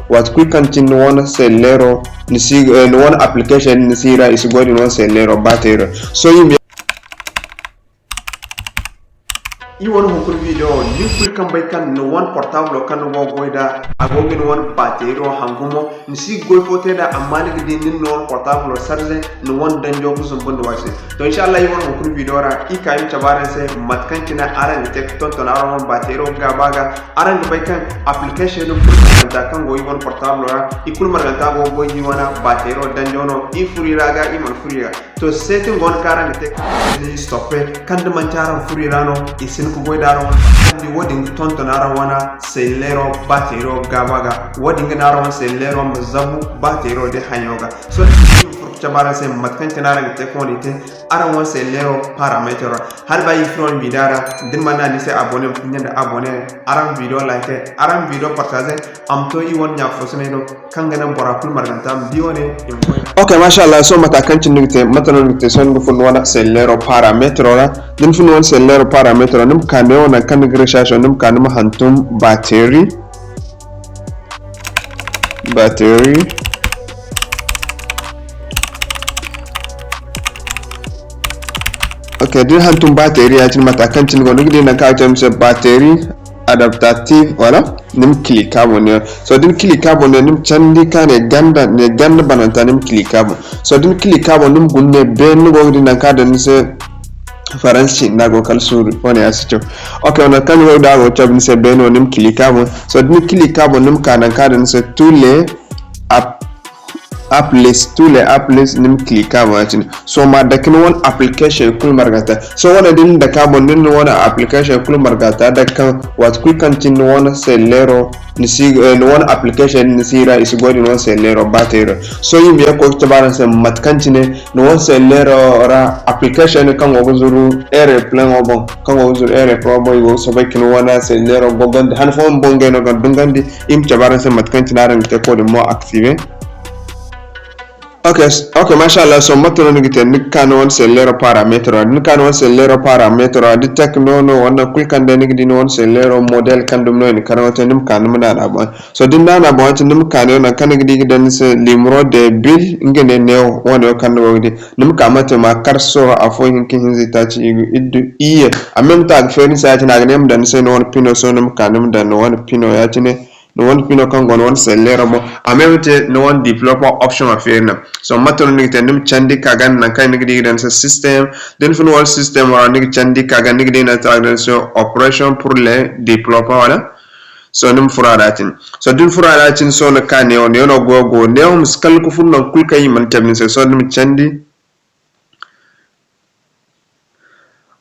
wat quick kantin wona sellero ni sig no one application ni sira is going no sellero battery so yimbe I won hokul video ni quick kan bay kan no one portable kan go goida agogin one battery hangumo ni sig goy fote da amani gidi ni no portable sarze no one danjo kusum bondo wase to inshallah I won hokul video ra I kaim chabare se matkan kina aran tek ton ton aran battery ga baga aran bay kan application no da kan go I won portable ra ikul marganta go go ni wana battery danjo no I furira ga I man furira to setting gon karan tek ni stoppe kan de man taran furira no isin ko goydaro di wodin tonton arawana sellero batero gabaga wodin ganaro sellero mazabu batero de hanyoga so chabara se matkan tenara te konite arawan sellero parameter har bayi from bidara din mana ni se abonné nyanda abonné aram video like aram video partager am to I won nya fosene do kangana borakul margantam dione okay mashallah so matakan tinite matanon te son go fun wana sellero parameter la din fun wana sellero parameter nim kaneo na kan gresation nim kanum hantum battery okay din hantum battery ya tin matakan tin go ngi na ka jam se battery adaptative wala nim click carbon so din click carbon nim chandi kane ganda bananta nim click carbon so din click carbon nim gunne ben go din na ka dan se faransi nago kalsuru woni asito okay on kan go da go chabni se ben nim click carbon so din click carbon nim kana ka dan se tous les apples nim click carbon so ma da kin one application kul margata so wana din da carbon din wana application kul margata da kan wat quick kantin wana sellero ni sig no one application ni sira is going no sellero battery so yimbe ko tabara se mat kantine no one sellero ra application kan go zuru airplane obon kan go zuru airplane boy go so bakin wana sellero gogon han fon bonge no gan dungandi im tabara se mat kantina ran te ko de mo activer okay mashallah so matano ngite nikano on sellero parameter di Tecno no wonna kulkande ngidi no on sellero model kandum no ni karato nim kanum na ba so din na ba nim kano na kan ngidi gidan se limro de bill ngene ne wona kan wodi nim kamata ma karso afo hinkin hinzita ci iddu iye amem tag feni sa ci na nem dan se no on pino so nim kanum dan no on pino ya ci ne no one pino kan gon one sellero mo amemte no one developer option affaire so matano ni tenim chandi kagan na kan ngi dan sa system den fun wall system wala ni chandi kagan ngi na ta so operation pour les développeurs wala so nim furadatin so din furadatin so na kan ne no gogo ne um skal ko fun no kul kay man tabni so nim chandi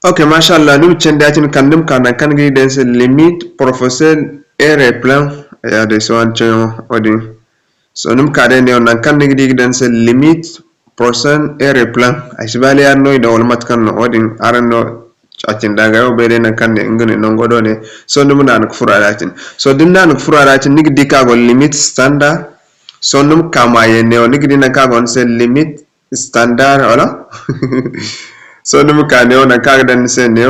okay mashallah nim chandi atin kan nim kan ngi dan sa limite professeur airplane ya de so an chayo odin so nim kade ne on kan ngi dan se limit percent airplane asbali ya no da wal mat kan no odin arano atin daga yo be na kan ngene no godo ne so nim nan ko furadatin so din nan ko furadatin ngi ka go limit standard so nim kamaye ne on ngi na ka go se limit standard wala so nim ka ne on ka dan se ne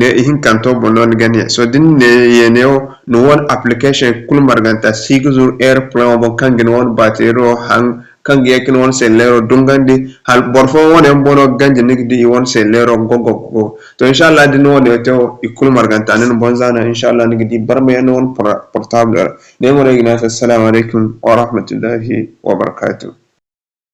ihin kanto bonon gani so din ne yeneo no one application kul marganta siguzur airplane bon kangin won batero hang kangi yakin won sellero dungandi hal borfo won en bono ganje nigdi won sellero gogo to inshallah din won eto ikul marganta nen bonzana inshallah nigdi barme en won portable ne mo regina assalamu alaikum wa rahmatullahi wa barakatuh